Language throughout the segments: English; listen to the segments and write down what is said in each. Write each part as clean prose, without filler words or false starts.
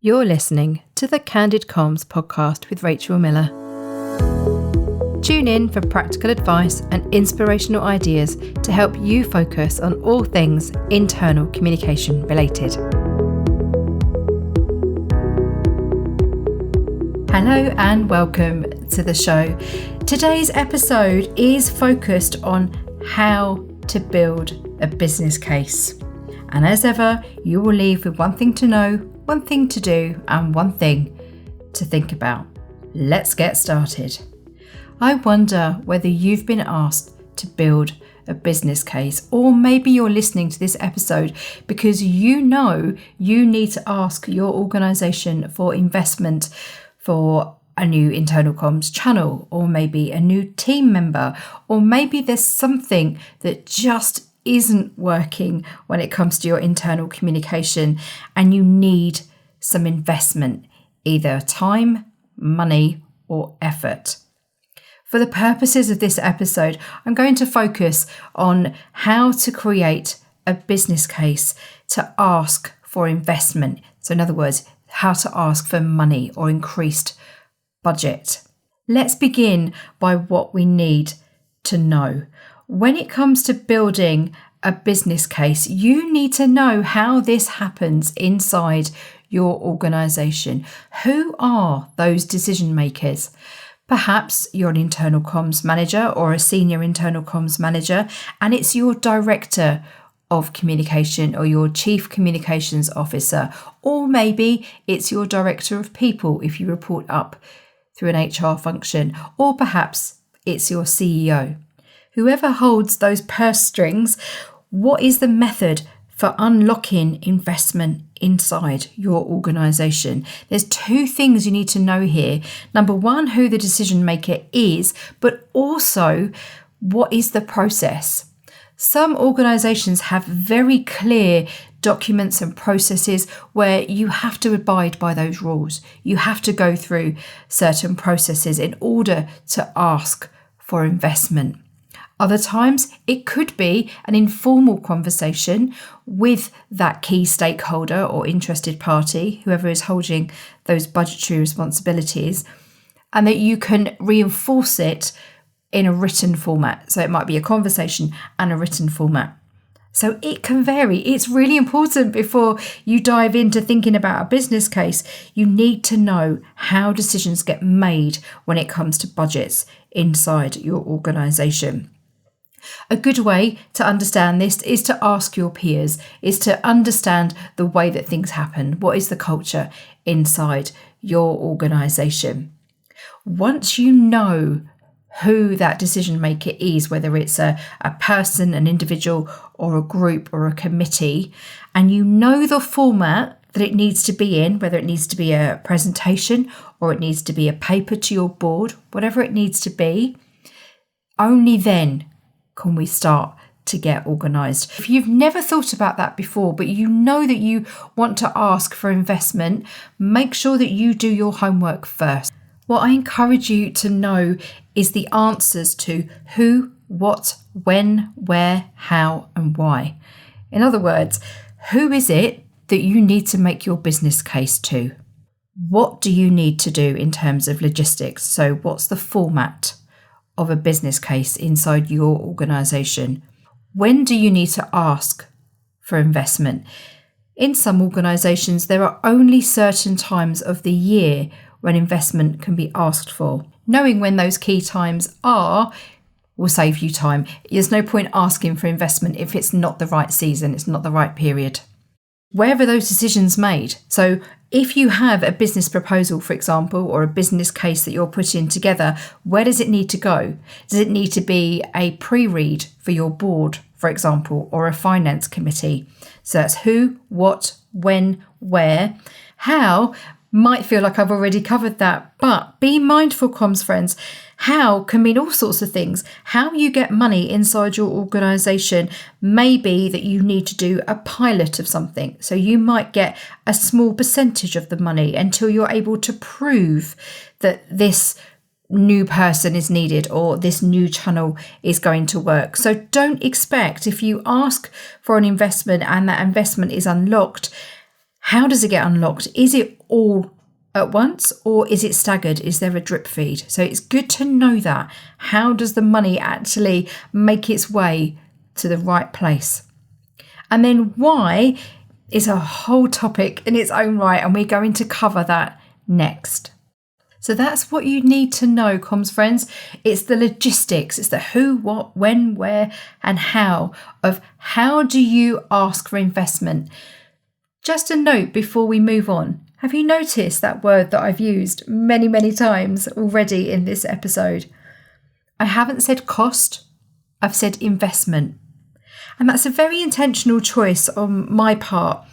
You're listening to the Candid Comms podcast with Rachel Miller. Tune in for practical advice and inspirational ideas to help you focus on all things internal communication related. Hello and welcome to the show. Today's episode is focused on how to build a business case. And as ever, you will leave with one thing to know, one thing to do, and one thing to think about. Let's get started. I wonder whether you've been asked to build a business case, or maybe you're listening to this episode because you know you need to ask your organisation for investment for a new internal comms channel, or maybe a new team member, or maybe there's something that just isn't working when it comes to your internal communication and you need some investment, either time, money, or effort. For the purposes of this episode, I'm going to focus on how to create a business case to ask for investment. So in other words, how to ask for money or increased budget. Let's begin by what we need to know. When it comes to building a business case, you need to know how this happens inside your organisation. Who are those decision makers? Perhaps you're an internal comms manager or a senior internal comms manager, and it's your director of communication or your chief communications officer, or maybe it's your director of people if you report up through an HR function, or perhaps it's your CEO. Whoever holds those purse strings, what is the method for unlocking investment inside your organisation? There's two things you need to know here. Number one, who the decision maker is, but also what is the process? Some organisations have very clear documents and processes where you have to abide by those rules. You have to go through certain processes in order to ask for investment. Other times, it could be an informal conversation with that key stakeholder or interested party, whoever is holding those budgetary responsibilities, and that you can reinforce it in a written format. So it might be a conversation and a written format. So it can vary. It's really important before you dive into thinking about a business case. You need to know how decisions get made when it comes to budgets inside your organisation. A good way to understand this is to ask your peers, is to understand the way that things happen. What is the culture inside your organisation? Once you know who that decision maker is, whether it's a person, an individual, or a group or a committee, and you know the format that it needs to be in, whether it needs to be a presentation or it needs to be a paper to your board, whatever it needs to be, only then can we start to get organised. If you've never thought about that before, but you know that you want to ask for investment, make sure that you do your homework first. What I encourage you to know is the answers to who, what, when, where, how, and why. In other words, who is it that you need to make your business case to? What do you need to do in terms of logistics? So what's the format of a business case inside your organisation? When do you need to ask for investment? In some organisations, there are only certain times of the year when investment can be asked for. Knowing when those key times are will save you time. There's no point asking for investment if it's not the right season, it's not the right period. Wherever those decisions made. So if you have a business proposal, for example, or a business case that you're putting together, where does it need to go? Does it need to be a pre-read for your board, for example, or a finance committee? So that's who, what, when, where. How might feel like I've already covered that, but be mindful, comms friends. How can mean all sorts of things. How you get money inside your organisation may be that you need to do a pilot of something. So you might get a small percentage of the money until you're able to prove that this new person is needed or this new channel is going to work. So don't expect, if you ask for an investment and that investment is unlocked, How does it get unlocked? Is it all at once, or is it staggered? Is there a drip feed? So it's good to know that. How does the money actually make its way to the right place? And then why is a whole topic in its own right, and we're going to cover that next. So that's what you need to know, comms friends. It's the logistics, it's the who, what, when, where, and how of how do you ask for investment. Just a note before we move on. Have you noticed that word that I've used many, many times already in this episode? I haven't said cost, I've said investment. And that's a very intentional choice on my part.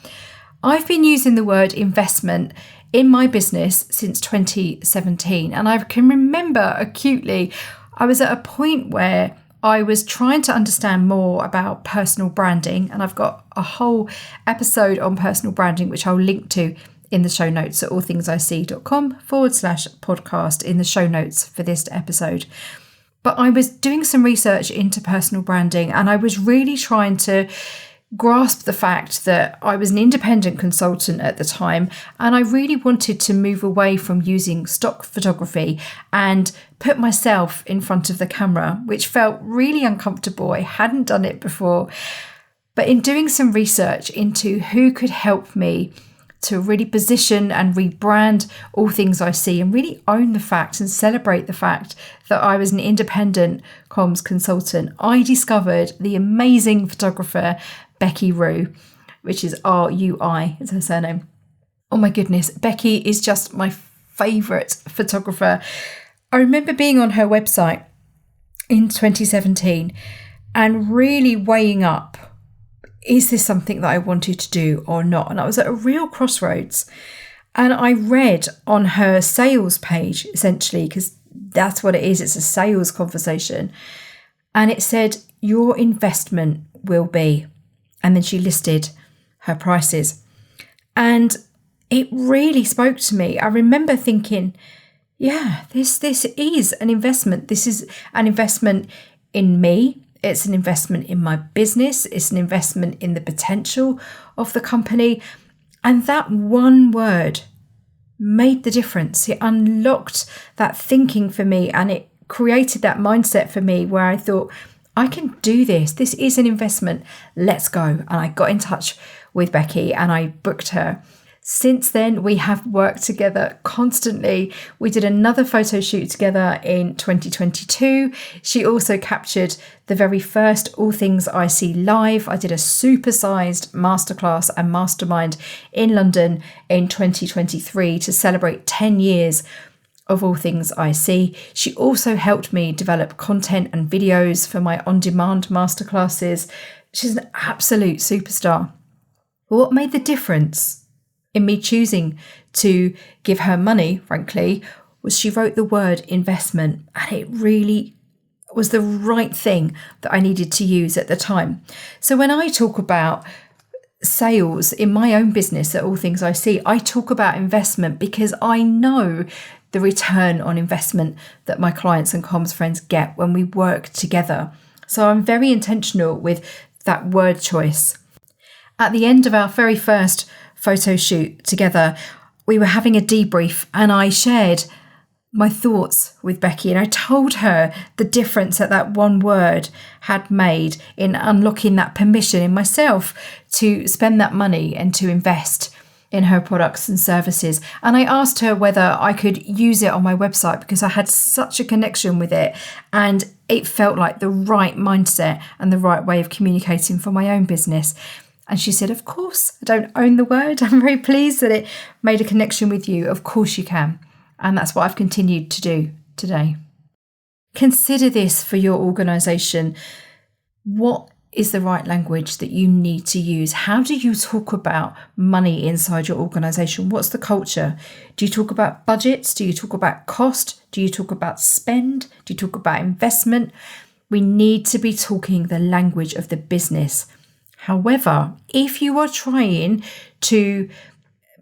I've been using the word investment in my business since 2017. And I can remember acutely, I was at a point where I was trying to understand more about personal branding. And I've got a whole episode on personal branding, which I'll link to in the show notes at allthingsic.com/podcast in the show notes for this episode. But I was doing some research into personal branding, and I was really trying to grasp the fact that I was an independent consultant at the time, and I really wanted to move away from using stock photography and put myself in front of the camera, which felt really uncomfortable. I hadn't done it before. But in doing some research into who could help me to really position and rebrand All Things I See and really own the fact and celebrate the fact that I was an independent comms consultant, I discovered the amazing photographer Becky Rue, which is R-U-I, is her surname. Oh my goodness, Becky is just my favourite photographer. I remember being on her website in 2017 and really weighing up, is this something that I wanted to do or not? And I was at a real crossroads. And I read on her sales page, essentially, because that's what it is. It's a sales conversation. And it said, your investment will be. And then she listed her prices. And it really spoke to me. I remember thinking, yeah, this is an investment. This is an investment in me. It's an investment in my business. It's an investment in the potential of the company. And that one word made the difference. It unlocked that thinking for me, and it created that mindset for me where I thought, I can do this. This is an investment. Let's go. And I got in touch with Becky and I booked her. Since then, we have worked together constantly. We did another photo shoot together in 2022. She also captured the very first All Things I See live. I did a supersized masterclass and mastermind in London in 2023 to celebrate 10 years of All Things I See. She also helped me develop content and videos for my on-demand masterclasses. She's an absolute superstar. But what made the difference in me choosing to give her money, frankly, was she wrote the word investment, and it really was the right thing that I needed to use at the time. So when I talk about sales in my own business at All Things I See, I talk about investment because I know the return on investment that my clients and comms friends get when we work together. So I'm very intentional with that word choice. At the end of our very first photo shoot together, we were having a debrief and I shared my thoughts with Becky, and I told her the difference that one word had made in unlocking that permission in myself to spend that money and to invest in her products and services. And I asked her whether I could use it on my website because I had such a connection with it and it felt like the right mindset and the right way of communicating for my own business. And she said, of course, I don't own the word. I'm very pleased that it made a connection with you. Of course you can. And that's what I've continued to do today. Consider this for your organisation. What is the right language that you need to use? How do you talk about money inside your organisation? What's the culture? Do you talk about budgets? Do you talk about cost? Do you talk about spend? Do you talk about investment? We need to be talking the language of the business. However, if you are trying to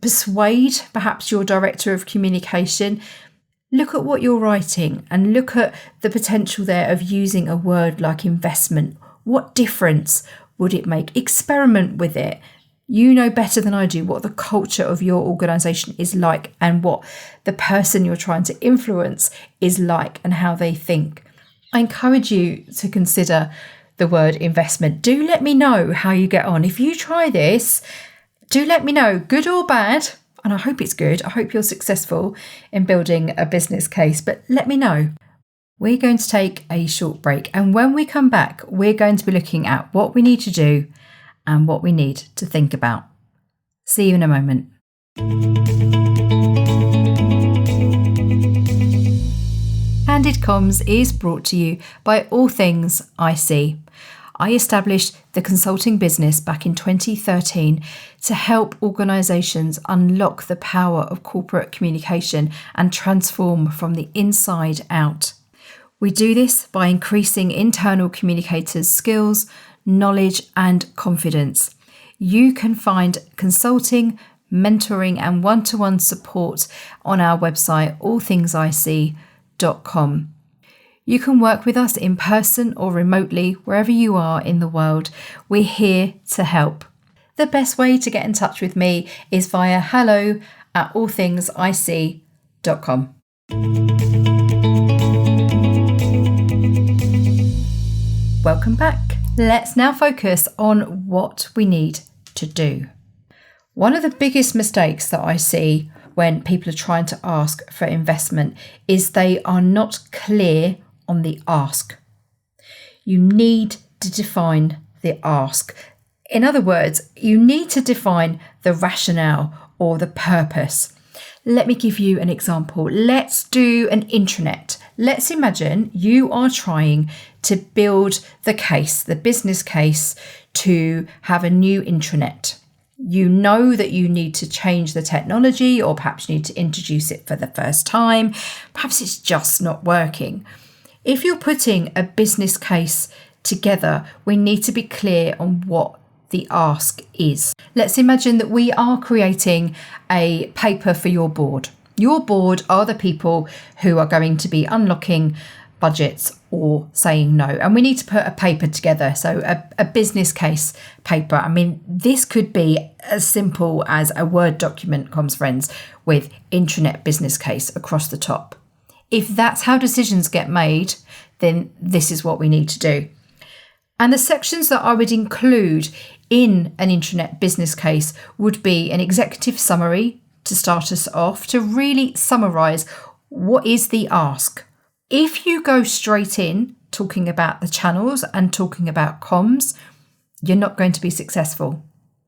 persuade perhaps your director of communication, look at what you're writing and look at the potential there of using a word like investment. What difference would it make? Experiment with it. You know better than I do what the culture of your organisation is like and what the person you're trying to influence is like and how they think. I encourage you to consider the word investment. Do let me know how you get on. If you try this, do let me know, good or bad. And I hope it's good. I hope you're successful in building a business case, but let me know. We're going to take a short break. And when we come back, we're going to be looking at what we need to do and what we need to think about. See you in a moment. Candid Comms is brought to you by All Things IC. I established the consulting business back in 2013 to help organisations unlock the power of corporate communication and transform from the inside out. We do this by increasing internal communicators' skills, knowledge and confidence. You can find consulting, mentoring and one-to-one support on our website allthingsic.com. You can work with us in person or remotely, wherever you are in the world. We're here to help. The best way to get in touch with me is via hello@allthingsic.com. Welcome back. Let's now focus on what we need to do. One of the biggest mistakes that I see when people are trying to ask for investment is they are not clear on the ask. You need to define the ask. In other words, you need to define the rationale or the purpose. Let me give you an example. Let's do an intranet. Let's imagine you are trying to build the case, the business case, to have a new intranet. You know that you need to change the technology, or perhaps you need to introduce it for the first time. Perhaps it's just not working. If you're putting a business case together, we need to be clear on what the ask is. Let's imagine that we are creating a paper for your board. Your board are the people who are going to be unlocking budgets or saying no. And we need to put a paper together. So a business case paper. I mean, this could be as simple as a Word document, comms friends, with intranet business case across the top. If that's how decisions get made, then this is what we need to do. And the sections that I would include in an intranet business case would be an executive summary to start us off, to really summarise what is the ask. If you go straight in talking about the channels and talking about comms, you're not going to be successful.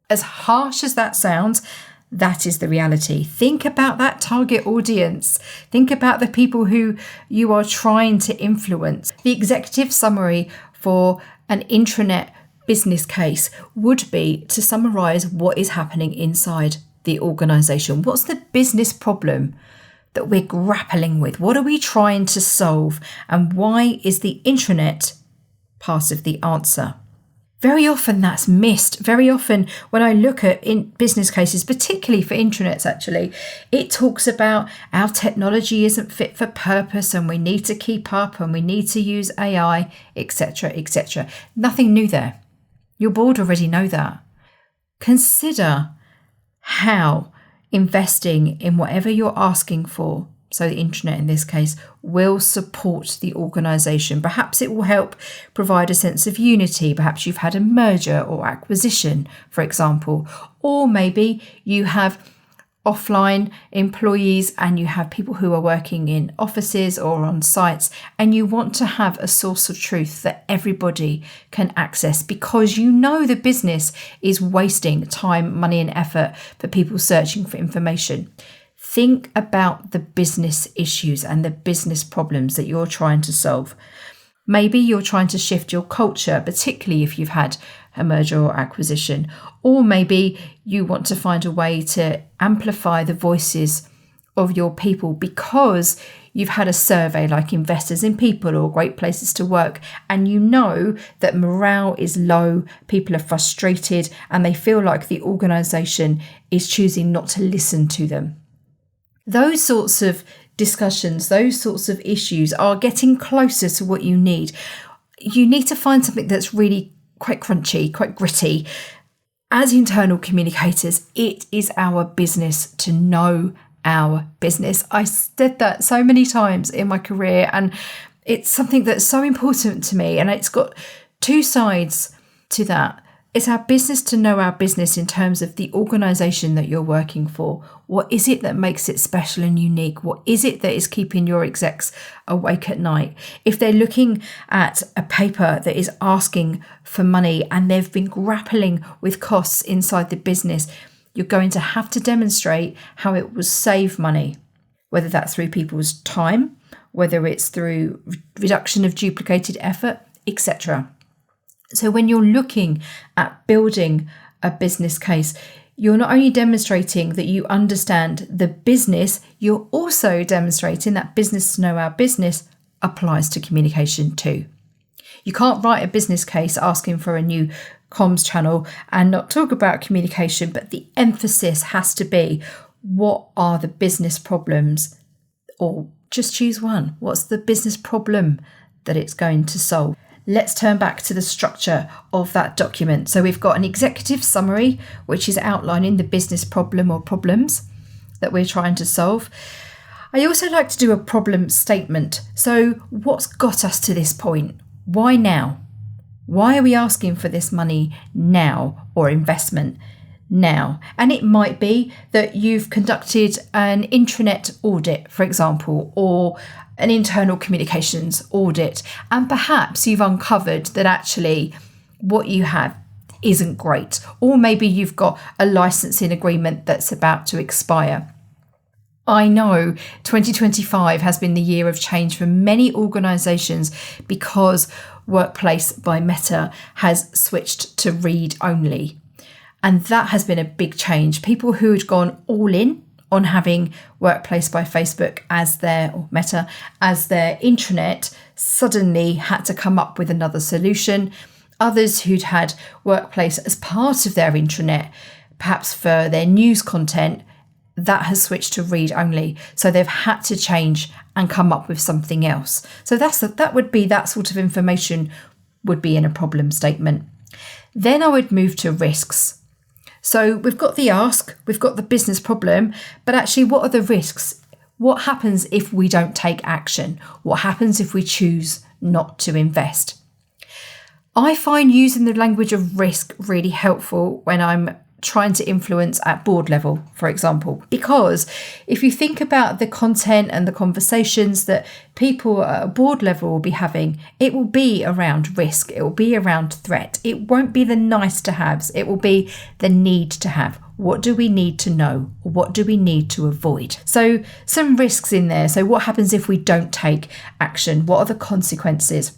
As harsh as that sounds, that is the reality. Think about that target audience. Think about the people who you are trying to influence. The executive summary for an intranet business case would be to summarise what is happening inside the organisation. What's the business problem that we're grappling with? What are we trying to solve? And why is the intranet part of the answer? Very often that's missed. Very often when I look at business cases, particularly for intranets actually, it talks about our technology isn't fit for purpose and we need to keep up and we need to use AI, etc., etc. Nothing new there. Your board already know that. Consider how investing in whatever you're asking for, so the intranet in this case, will support the organisation. Perhaps it will help provide a sense of unity. Perhaps you've had a merger or acquisition, for example, or maybe you have offline employees and you have people who are working in offices or on sites, and you want to have a source of truth that everybody can access because you know the business is wasting time, money and effort for people searching for information. Think about the business issues and the business problems that you're trying to solve. Maybe you're trying to shift your culture, particularly if you've had a merger or acquisition, or maybe you want to find a way to amplify the voices of your people because you've had a survey like Investors in People or Great Places to Work, and you know that morale is low, people are frustrated, and they feel like the organisation is choosing not to listen to them. Those sorts of discussions, those sorts of issues are getting closer to what you need. You need to find something that's really quite crunchy, quite gritty, As internal communicators, it is our business to know our business. I said that so many times in my career, and it's something that's so important to me. And it's got two sides to that. It's our business to know our business in terms of the organisation that you're working for. What is it that makes it special and unique? What is it that is keeping your execs awake at night? If they're looking at a paper that is asking for money and they've been grappling with costs inside the business, you're going to have to demonstrate how it will save money, whether that's through people's time, whether it's through reduction of duplicated effort, etc. So when you're looking at building a business case, you're not only demonstrating that you understand the business, you're also demonstrating that business to know our business applies to communication too. You can't write a business case asking for a new comms channel and not talk about communication, but the emphasis has to be, what are the business problems? Or just choose one. What's the business problem that it's going to solve? Let's turn back to the structure of that document. So we've got an executive summary, which is outlining the business problem or problems that we're trying to solve. I also like to do a problem statement. So what's got us to this point? Why now? Why are we asking for this money now, or investment now? And it might be that you've conducted an intranet audit, for example, or an internal communications audit, and perhaps you've uncovered that actually what you have isn't great, or maybe you've got a licensing agreement that's about to expire. I know 2025 has been the year of change for many organisations because Workplace by Meta has switched to read only. And that has been a big change. People who had gone all in on having Workplace by Facebook as their, or Meta, as their intranet, suddenly had to come up with another solution. Others who'd had Workplace as part of their intranet, perhaps for their news content, that has switched to read only. So they've had to change and come up with something else. So that would be, that sort of information would be in a problem statement. Then I would move to risks. So we've got the ask, we've got the business problem, but actually what are the risks? What happens if we don't take action? What happens if we choose not to invest? I find using the language of risk really helpful when I'm trying to influence at board level, for example, because if you think about the content and the conversations that people at a board level will be having, it will be around risk, it will be around threat. It won't be the nice to haves, it will be the need to have. What do we need to know? What do we need to avoid? So some risks in there. So what happens if we don't take action? What are the consequences?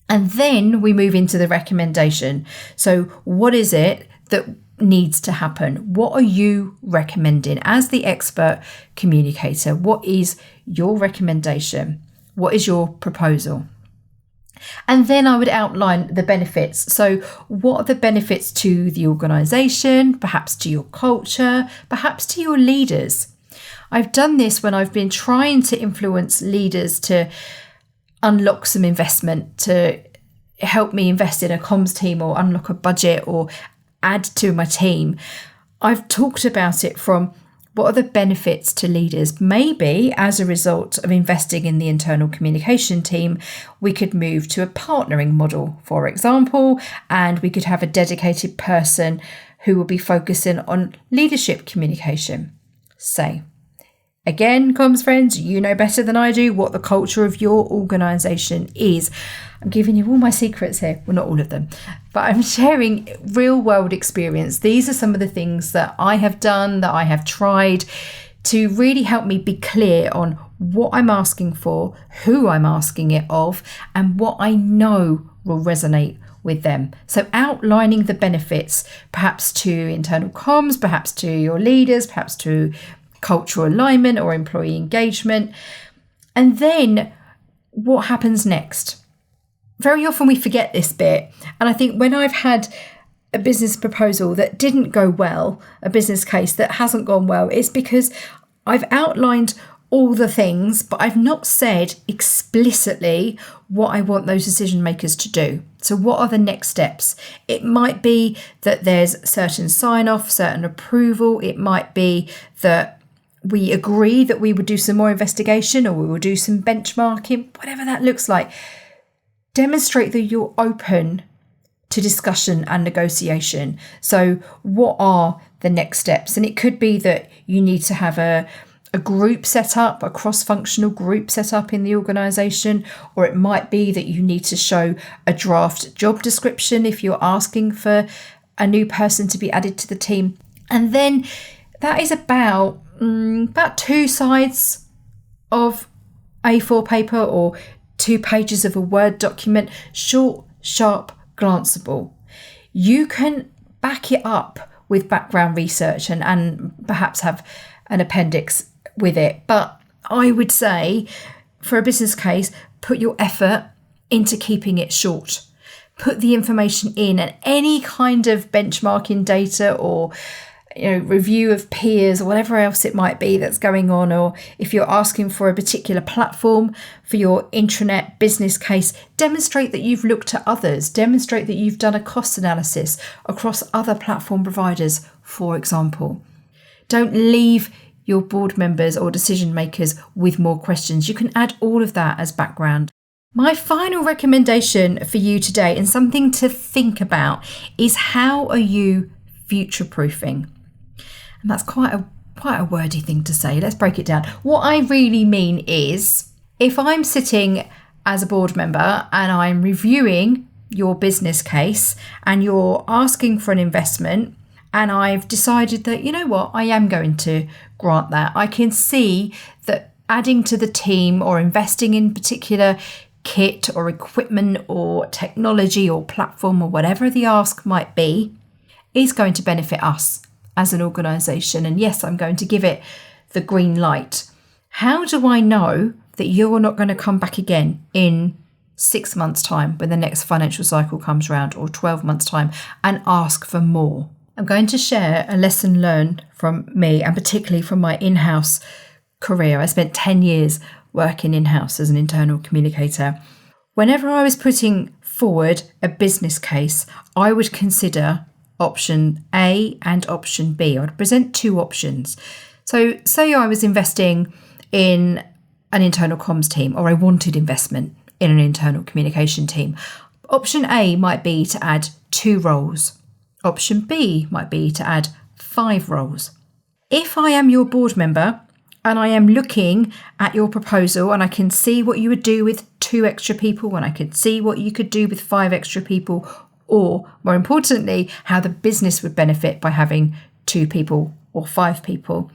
And then we move into the recommendation. So what is it that needs to happen? What are you recommending as the expert communicator? What is your recommendation? What is your proposal? And then I would outline the benefits. So what are the benefits to the organisation, perhaps to your culture, perhaps to your leaders? I've done this when I've been trying to influence leaders to unlock some investment, to help me invest in a comms team or unlock a budget or add to my team. I've talked about it from what are the benefits to leaders. Maybe as a result of investing in the internal communication team, we could move to a partnering model, for example, and we could have a dedicated person who will be focusing on leadership communication. Say, again, comms friends, you know better than I do what the culture of your organisation is. I'm giving you all my secrets here. Well, not all of them, but I'm sharing real world experience. These are some of the things that I have done, that I have tried to really help me be clear on what I'm asking for, who I'm asking it of, and what I know will resonate with them. So outlining the benefits, perhaps to internal comms, perhaps to your leaders, perhaps to cultural alignment or employee engagement. And then what happens next? Very often we forget this bit. And I think when I've had a business proposal that didn't go well, a business case that hasn't gone well, it's because I've outlined all the things, but I've not said explicitly what I want those decision makers to do. So what are the next steps? It might be that there's certain sign-off, certain approval. It might be that we agree that we would do some more investigation, or we will do some benchmarking, whatever that looks like. Demonstrate that you're open to discussion and negotiation. So what are the next steps? And it could be that you need to have a group set up, a cross-functional group set up in the organisation, or it might be that you need to show a draft job description if you're asking for a new person to be added to the team. And then that is about 2 sides of A4 paper or 2 pages of a Word document, short, sharp, glanceable. You can back it up with background research and perhaps have an appendix with it. But I would say for a business case, put your effort into keeping it short. Put the information in, and any kind of benchmarking data or review of peers or whatever else it might be that's going on, or if you're asking for a particular platform for your intranet business case, demonstrate that you've looked at others, demonstrate that you've done a cost analysis across other platform providers, for example. Don't leave your board members or decision makers with more questions. You can add all of that as background. My final recommendation for you today, and something to think about, is how are you future-proofing? And that's quite a wordy thing to say. Let's break it down. What I really mean is, if I'm sitting as a board member and I'm reviewing your business case and you're asking for an investment, and I've decided that, I am going to grant that. I can see that adding to the team or investing in particular kit or equipment or technology or platform or whatever the ask might be is going to benefit us as an organisation. And yes, I'm going to give it the green light. How do I know that you're not going to come back again in 6 months' time when the next financial cycle comes around, or 12 months' time, and ask for more? I'm going to share a lesson learned from me, and particularly from my in-house career. I spent 10 years working in-house as an internal communicator. Whenever I was putting forward a business case, I would consider option A and option B. I would present 2 options. So say I was investing in an internal comms team, or I wanted investment in an internal communication team. Option A might be to add 2 roles. Option B might be to add 5 roles. If I am your board member and I am looking at your proposal and I can see what you would do with 2 extra people, and I could see what you could do with 5 extra people, or more importantly, how the business would benefit by having 2 people or 5 people,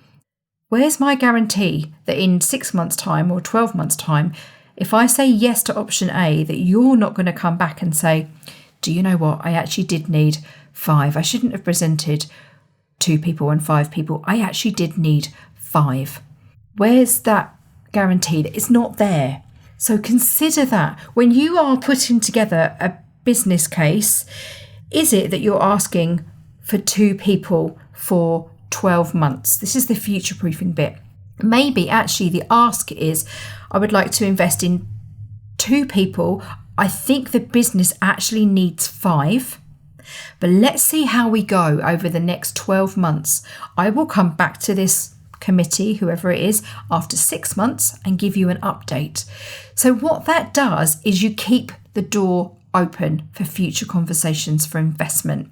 where's my guarantee that in 6 months' time or 12 months' time, if I say yes to option A, that you're not going to come back and say, do you know what, I actually did need 5. I shouldn't have presented 2 people and 5 people. I actually did need 5. Where's that guarantee? That it's not there. So consider that when you are putting together a business case. Is it that you're asking for 2 people for 12 months? This is the future-proofing bit. Maybe actually the ask is, I would like to invest in 2 people. I think the business actually needs 5. But let's see how we go over the next 12 months. I will come back to this committee, whoever it is, after 6 months and give you an update. So what that does is you keep the door open for future conversations for investment.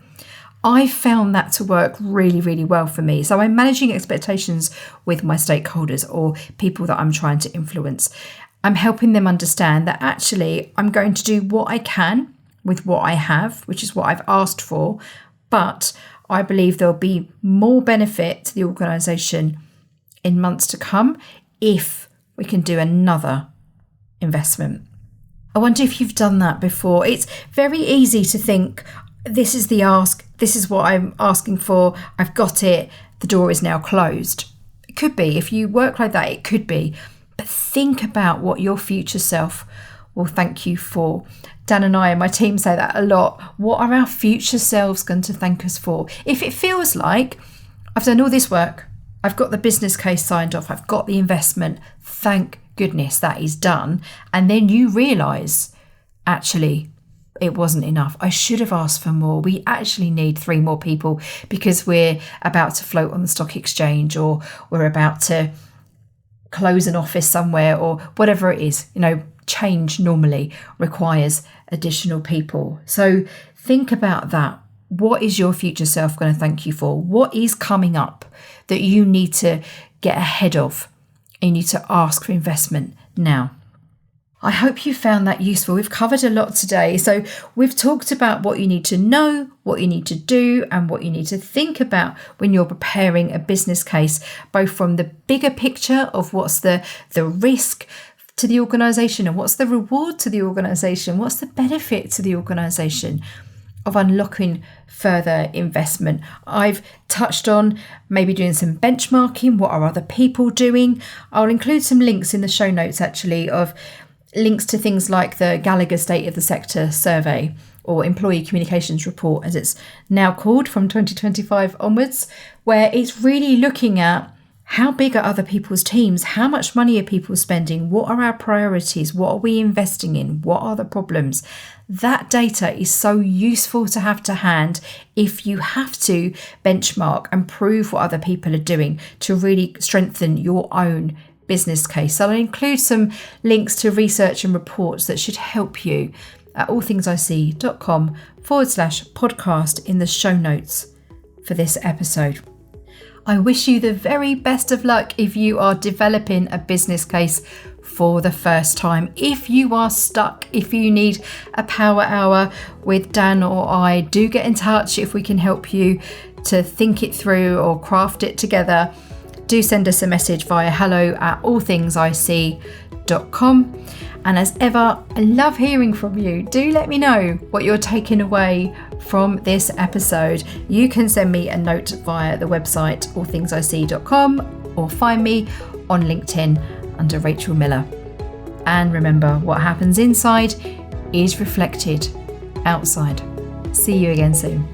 I found that to work really, really well for me. So I'm managing expectations with my stakeholders or people that I'm trying to influence. I'm helping them understand that actually I'm going to do what I can with what I have, which is what I've asked for, but I believe there'll be more benefit to the organisation in months to come if we can do another investment. I wonder if you've done that before. It's very easy to think, this is the ask, this is what I'm asking for, I've got it, the door is now closed. It could be, if you work like that, it could be. But think about what your future self will thank you for. Dan and I and my team say that a lot. What are our future selves going to thank us for? If it feels like, I've done all this work, I've got the business case signed off, I've got the investment, thank goodness that is done. And then you realise, actually, it wasn't enough. I should have asked for more. We actually need 3 more people because we're about to float on the stock exchange, or we're about to close an office somewhere, or whatever it is. Change normally requires additional people. So think about that. What is your future self going to thank you for? What is coming up that you need to get ahead of? You need to ask for investment now. I hope you found that useful. We've covered a lot today. So we've talked about what you need to know, what you need to do, and what you need to think about when you're preparing a business case, both from the bigger picture of what's the risk to the organisation and what's the reward to the organisation, what's the benefit to the organisation of unlocking further investment. I've touched on maybe doing some benchmarking. What are other people doing? I'll include some links in the show notes, actually, of links to things like the Gallagher State of the Sector survey, or Employee Communications Report, as it's now called, from 2025 onwards, where it's really looking at how big are other people's teams? How much money are people spending? What are our priorities? What are we investing in? What are the problems? That data is so useful to have to hand if you have to benchmark and prove what other people are doing to really strengthen your own business case. So I'll include some links to research and reports that should help you at allthingsic.com/podcast in the show notes for this episode. I wish you the very best of luck if you are developing a business case for the first time. If you are stuck, if you need a power hour with Dan or I, do get in touch if we can help you to think it through or craft it together. Do send us a message via hello@allthingsic.com. And as ever, I love hearing from you. Do let me know what you're taking away from this episode. You can send me a note via the website allthingsic.com, or find me on LinkedIn under Rachel Miller. And remember, what happens inside is reflected outside. See you again soon.